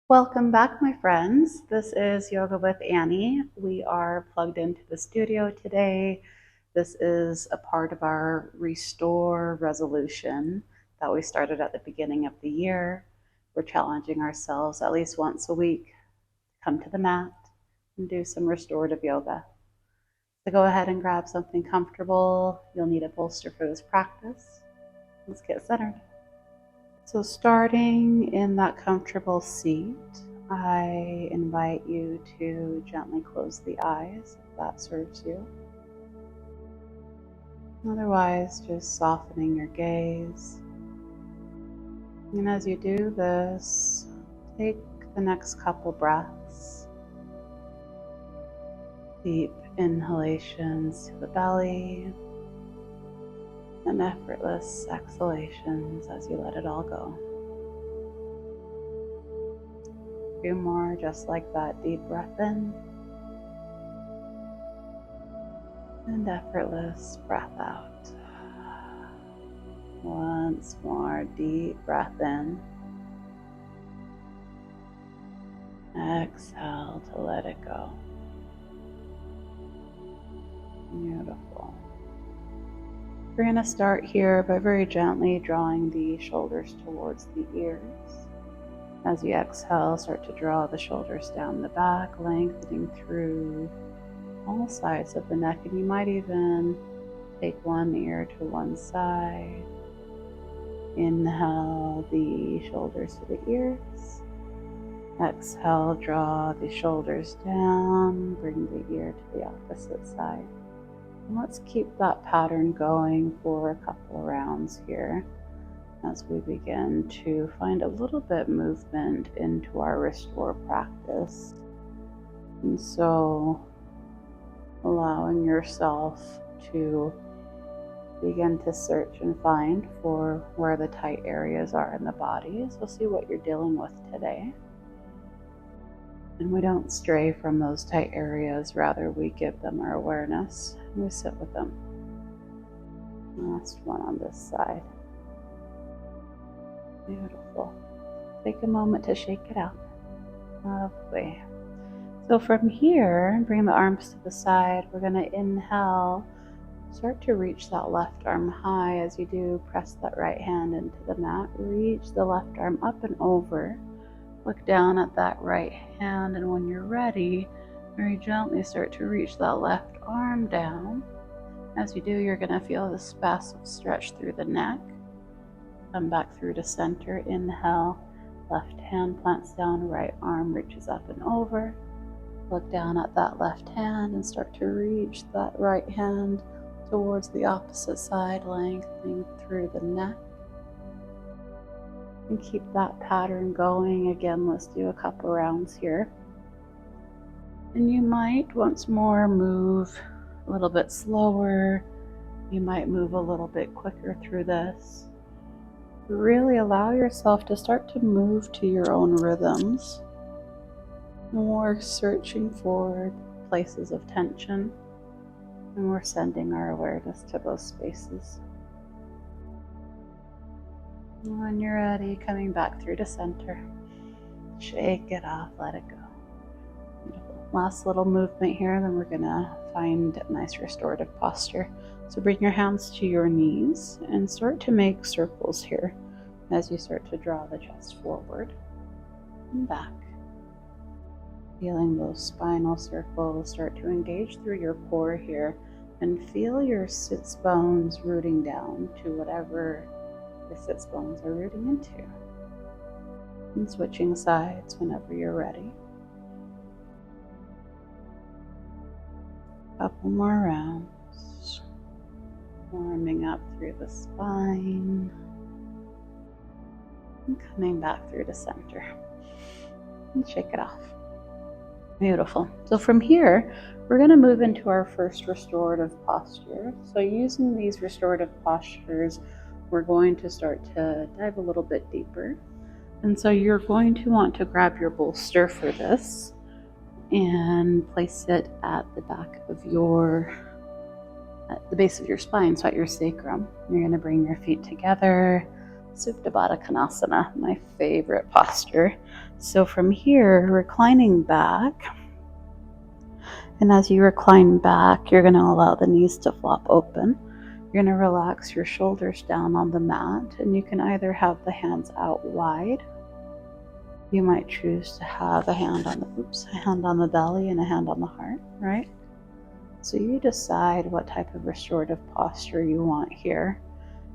Welcome back, my friends. This is Yoga with Annie. We are plugged into the studio today. This is a part of our Restore resolution that we started at the beginning of the year. We're challenging ourselves at least once a week to come to the mat and do some restorative yoga. So go ahead and grab something comfortable. You'll need a bolster for this practice. Let's get centered. So starting in that comfortable seat, I invite you to gently close the eyes if that serves you. Otherwise, just softening your gaze. And as you do this, take the next couple breaths. Deep inhalations to the belly and effortless exhalations as you let it all go. A few more just like that. Deep breath in and effortless breath out. Once more, deep breath in. Exhale to let it go. Beautiful. We're going to start here by very gently drawing the shoulders towards the ears. As you exhale, start to draw the shoulders down the back, lengthening through all sides of the neck, and you might even take one ear to one side. Inhale the shoulders to the ears. Exhale, draw the shoulders down, bring the ear to the opposite side. And let's keep that pattern going for a couple rounds here as we begin to find a little bit movement into our restore practice. And so allowing yourself to begin to search and find for where the tight areas are in the body. So see what you're dealing with today. And we don't stray from those tight areas, rather we give them our awareness and we sit with them. Last one on this side. Beautiful. Take a moment to shake it out. Lovely. So from here, bring the arms to the side. We're going to inhale. Start to reach that left arm high. As you do, press that right hand into the mat. Reach the left arm up and over. Look down at that right hand, and when you're ready, very gently start to reach that left arm down. As you do, you're going to feel the spasm stretch through the neck. Come back through to center. Inhale, left hand plants down, right arm reaches up and over. Look down at that left hand and start to reach that right hand towards the opposite side, lengthening through the neck. And keep that pattern going. Again, let's do a couple rounds here. And you might once more move a little bit slower. You might move a little bit quicker through this. Really allow yourself to start to move to your own rhythms. And we're searching for places of tension, and we're sending our awareness to those spaces. When you're ready, coming back through to center. Shake it off, let it go. Beautiful. Last little movement here, then we're gonna find a nice restorative posture. So bring your hands to your knees and start to make circles here as you start to draw the chest forward and back. Feeling those spinal circles start to engage through your core here, and feel your sits bones rooting down to whatever the sits bones are rooting into. And switching sides whenever you're ready. Couple more rounds. Warming up through the spine. And coming back through the center. And shake it off. Beautiful. So from here, we're going to move into our first restorative posture. So using these restorative postures, we're going to start to dive a little bit deeper. And so you're going to want to grab your bolster for this and place it at the back of at the base of your spine, so at your sacrum. You're going to bring your feet together. Supta Baddha Konasana, my favorite posture So from here, reclining back, and as you recline back, you're going to allow the knees to flop open. You're going to relax your shoulders down on the mat, and you can either have the hands out wide. You might choose to have a hand on the belly and a hand on the heart, right? So you decide what type of restorative posture you want here.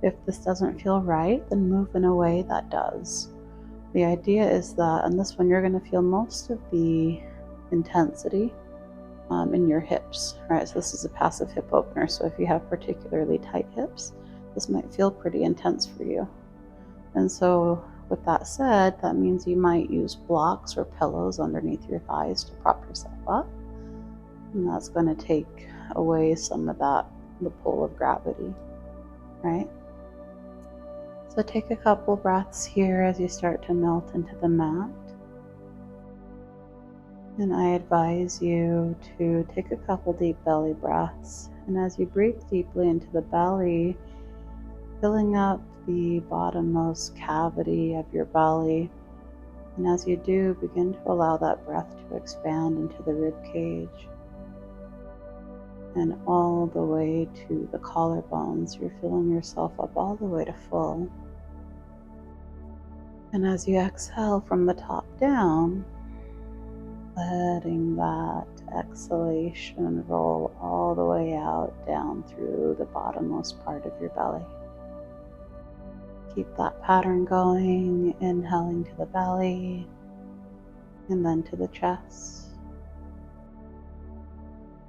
If this doesn't feel right, then move in a way that does. The idea is that on this one, you're going to feel most of the intensity in your hips, right? So this is a passive hip opener. So if you have particularly tight hips, this might feel pretty intense for you. And so with that said, that means you might use blocks or pillows underneath your thighs to prop yourself up. And that's going to take away some of that, the pull of gravity, right? So take a couple breaths here as you start to melt into the mat. And I advise you to take a couple deep belly breaths. And as you breathe deeply into the belly, filling up the bottommost cavity of your belly. And as you do, begin to allow that breath to expand into the rib cage and all the way to the collarbones. You're filling yourself up all the way to full. And as you exhale from the top down, letting that exhalation roll all the way out down through the bottommost part of your belly. Keep that pattern going, inhaling to the belly and then to the chest,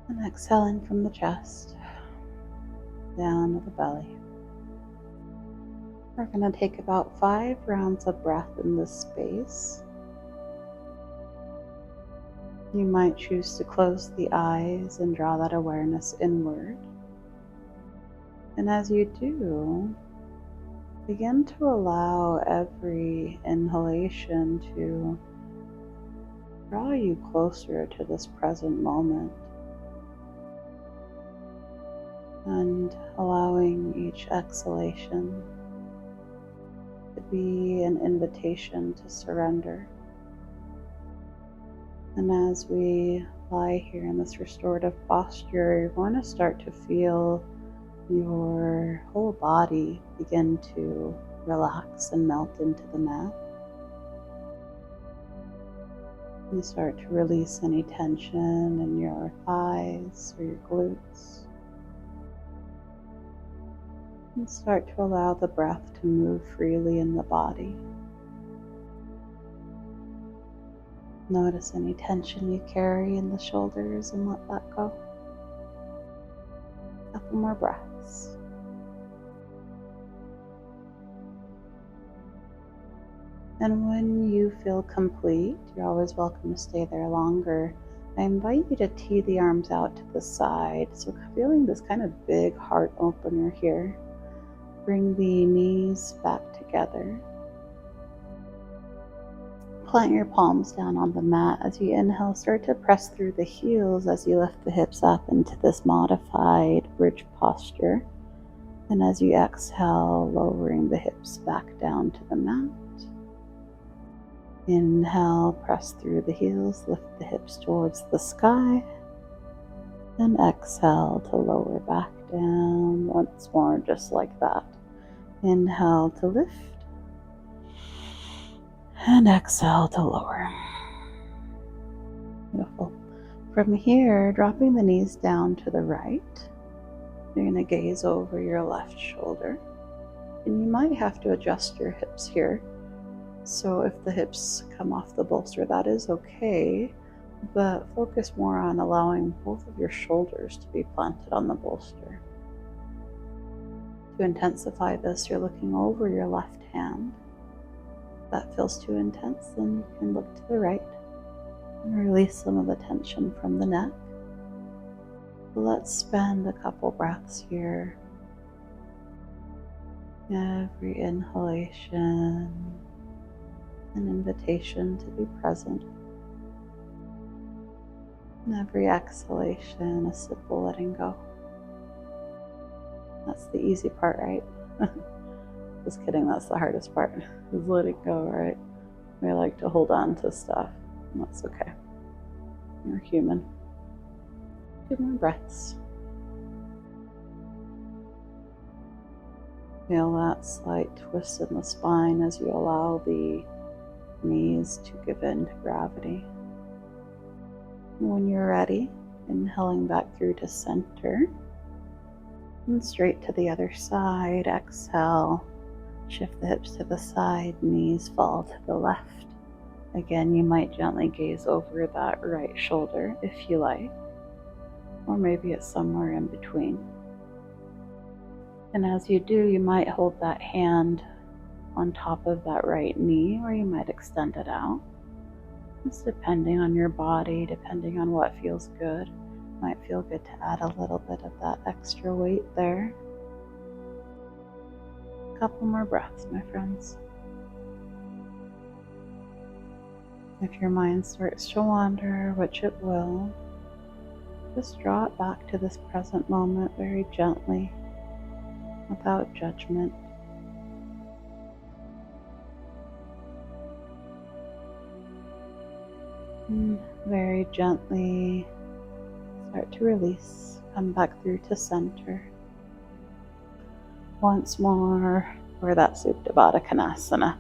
and exhaling from the chest down to the belly. We're going to take about 5 rounds of breath in this space. You might choose to close the eyes and draw that awareness inward. And as you do, begin to allow every inhalation to draw you closer to this present moment, and allowing each exhalation to be an invitation to surrender. And as we lie here in this restorative posture, you're going to start to feel your whole body begin to relax and melt into the mat. You start to release any tension in your thighs or your glutes. And start to allow the breath to move freely in the body. Notice any tension you carry in the shoulders and let that go. A couple more breaths. And when you feel complete, you're always welcome to stay there longer. I invite you to tee the arms out to the side. So feeling this kind of big heart opener here. Bring the knees back together. Plant your palms down on the mat. As you inhale, start to press through the heels as you lift the hips up into this modified bridge posture. And as you exhale, lowering the hips back down to the mat. Inhale, press through the heels, lift the hips towards the sky. And exhale to lower back down once more, just like that. Inhale to lift. And exhale to lower. Beautiful. From here, dropping the knees down to the right, you're going to gaze over your left shoulder. And you might have to adjust your hips here. So if the hips come off the bolster, that is okay. But focus more on allowing both of your shoulders to be planted on the bolster. To intensify this, you're looking over your left hand. If that feels too intense, then you can look to the right and release some of the tension from the neck. Let's spend a couple breaths here. Every inhalation, an invitation to be present. And every exhalation, a simple letting go. That's the easy part, right? Just kidding, that's the hardest part, is letting go, right? We like to hold on to stuff, and that's okay. You're human. 2 more breaths. Feel that slight twist in the spine as you allow the knees to give in to gravity. And when you're ready, inhaling back through to center and straight to the other side. Exhale, shift the hips to the side, knees fall to the left. Again, you might gently gaze over that right shoulder if you like, or maybe it's somewhere in between. And as you do, you might hold that hand on top of that right knee, or you might extend it out. It's depending on your body, depending on what feels good. Might feel good to add a little bit of that extra weight there. A couple more breaths, my friends. If your mind starts to wander, which it will, just draw it back to this present moment very gently, without judgment. And very gently start to release, come back through to center. Once more for that Supta Baddha Konasana.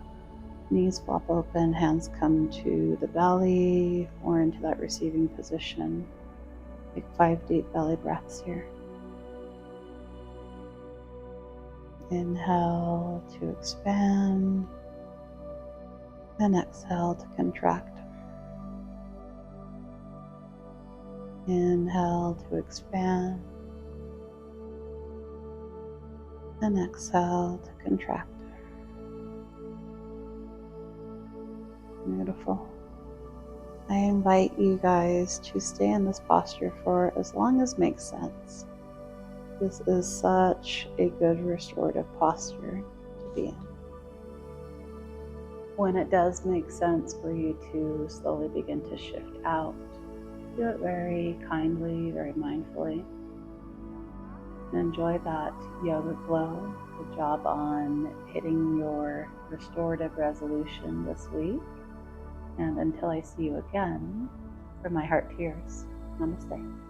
Knees flop open, hands come to the belly or into that receiving position. Take 5 deep belly breaths here. Inhale to expand, and exhale to contract. Inhale to expand, and exhale to contract. Beautiful. I invite you guys to stay in this posture for as long as makes sense. This is such a good restorative posture to be in. When it does make sense for you to slowly begin to shift out, do it very kindly, very mindfully. And enjoy that yoga flow. Good job on hitting your restorative resolution this week. And until I see you again, from my heart to yours, namaste.